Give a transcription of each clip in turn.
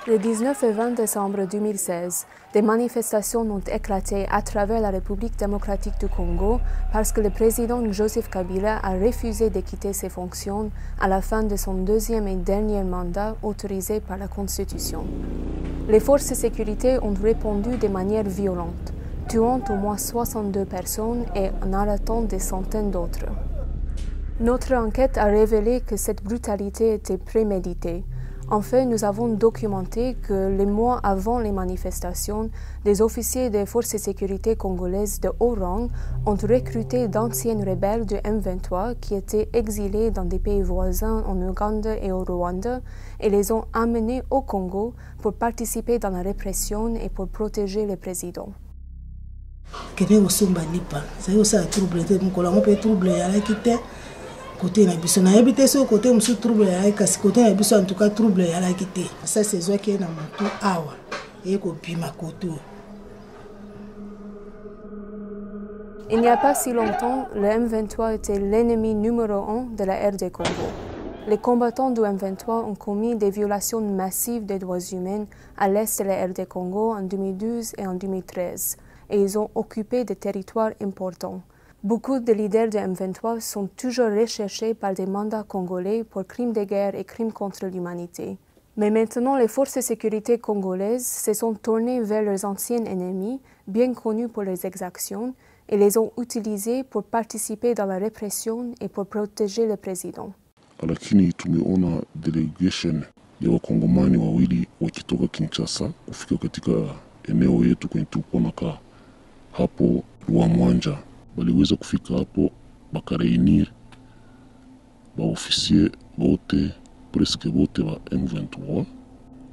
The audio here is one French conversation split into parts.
Le 19 et 20 décembre 2016, des manifestations ont éclaté à travers la République démocratique du Congo parce que le président Joseph Kabila a refusé de quitter ses fonctions à la fin de son deuxième et dernier mandat autorisé par la Constitution. Les forces de sécurité ont répondu de manière violente, tuant au moins 62 personnes et en arrêtant des centaines d'autres. Notre enquête a révélé que cette brutalité était préméditée. En fait, nous avons documenté que les mois avant les manifestations, des officiers des forces de sécurité congolaises de haut rang ont recruté d'anciens rebelles du M23 qui étaient exilés dans des pays voisins en Ouganda et au Rwanda et les ont amenés au Congo pour participer dans la répression et pour protéger le président. Côté na biso na habité so côté musu trouble ya kasi côté na biso en tout cas trouble ya la kité ça c'est zo qui na moto awa et ko pima koto. Il n'y a pas si longtemps, le M23 était l'ennemi numéro 1 de la RD Congo. Les combattants du M23 ont commis des violations massives des droits humains à l'est de la RD Congo en 2012 et en 2013 et ils ont occupé des territoires importants. Beaucoup de leaders de M23 sont toujours recherchés par des mandats congolais pour crimes de guerre et crimes contre l'humanité. Mais maintenant, les forces de sécurité congolaises se sont tournées vers leurs anciens ennemis, bien connus pour leurs exactions, et les ont utilisés pour participer dans la répression et pour protéger le président. Lakini tumeona delegation ya wakongomani wawili wakitoka Kinshasa kufika katika eneo yetu kwenye tulikuwa nakaa hapo Rwamwanja. Waliweza kufika hapo bakareunir baofisier wote presque wote wa M23.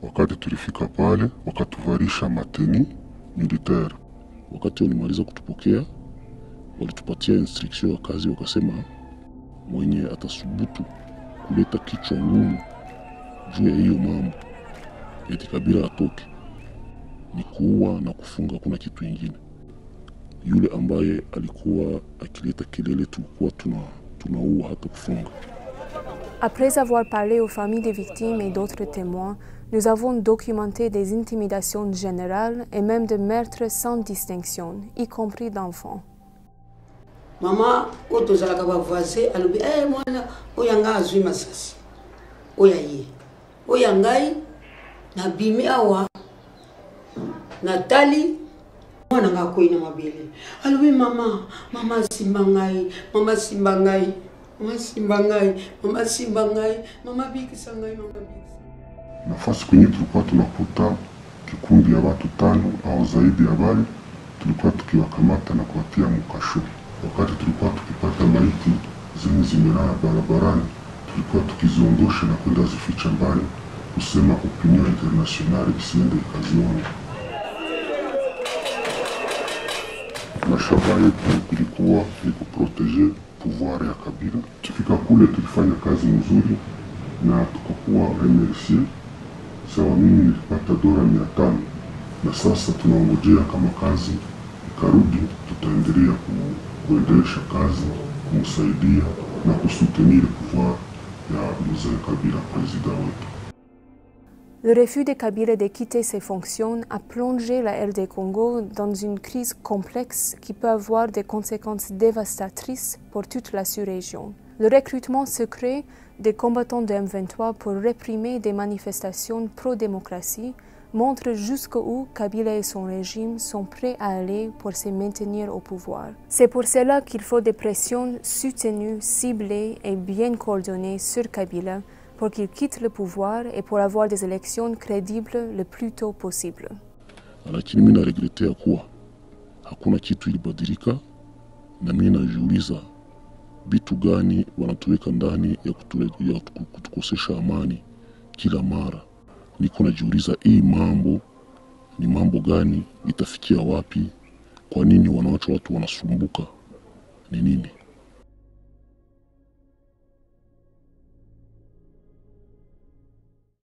Wakati tulifika pale wakatuvarisha mateni militaire. Wakati walimaliza kutupokea walitupatia instruction ya kazi, wakasema mwenye atasubutu kuleta kichwa ngumu juu ya hiyo mambo eti Kabila atoke ni kuua na kufunga, kuna kitu kingine. Yule ambaye alikuwa akileta kelele tulikuwa tunaua hata kufunga. Après avoir parlé aux familles des victimes et d'autres témoins, nous avons documenté des intimidations générales et même de meurtres sans distinction, y compris d'enfants. Maman, otozala ka ba voisin alobi mwana oyanga azwi masasi. Oyaye. Oyangai na bimi awa. Natali mwana ngakwina mabele. Alobi mama simbangai, mama simbangai. Mama simbangai, mama simbangai, mama bikisangai, mama bikisa. Nafasi kwenye tulikuwa tunakuta kikundi ya watu 5 au zaidi ya wale, tulikuwa tukiwakamata na kuwatia mkasho. Wakati tulikuwa tukipata maiti zenye zimelala barabarani, tulikuwa tukiziondosha na kwenda zificha mbali, kusema opinion internationale isiende ikazione. Na shabaha yetu ilikuwa ni kuproteger pouvoir ya Kabila. Tukifika kule tulifanya kazi nzuri na tukakuwa remercier. Sawa, mimi nilipata $500 na sasa tunaongojea kama kazi ikarudi, tutaendelea kuendelesha kazi, kumsaidia na kusoutenir pouvoir ya mzee Kabila, président wetu. Le refus de Kabila de quitter ses fonctions a plongé la RD Congo dans une crise complexe qui peut avoir des conséquences dévastatrices pour toute la sous-région. Le recrutement secret des combattants de M23 pour réprimer des manifestations pro-démocratie montre jusqu'où Kabila et son régime sont prêts à aller pour se maintenir au pouvoir. C'est pour cela qu'il faut des pressions soutenues, ciblées et bien coordonnées sur Kabila pour qu'il quitte le pouvoir et pour avoir des élections crédibles le plus tôt possible. Lakini mimi naregretea kuwa hakuna kitu ilibadilika, na mimi najiuliza vitu gani wanatuweka ndani ya kutukosesha amani kila mara. Niko najiuliza hii mambo ni mambo gani, itafikia wapi? Kwa nini wanaacha watu wanasumbuka? Ni nini?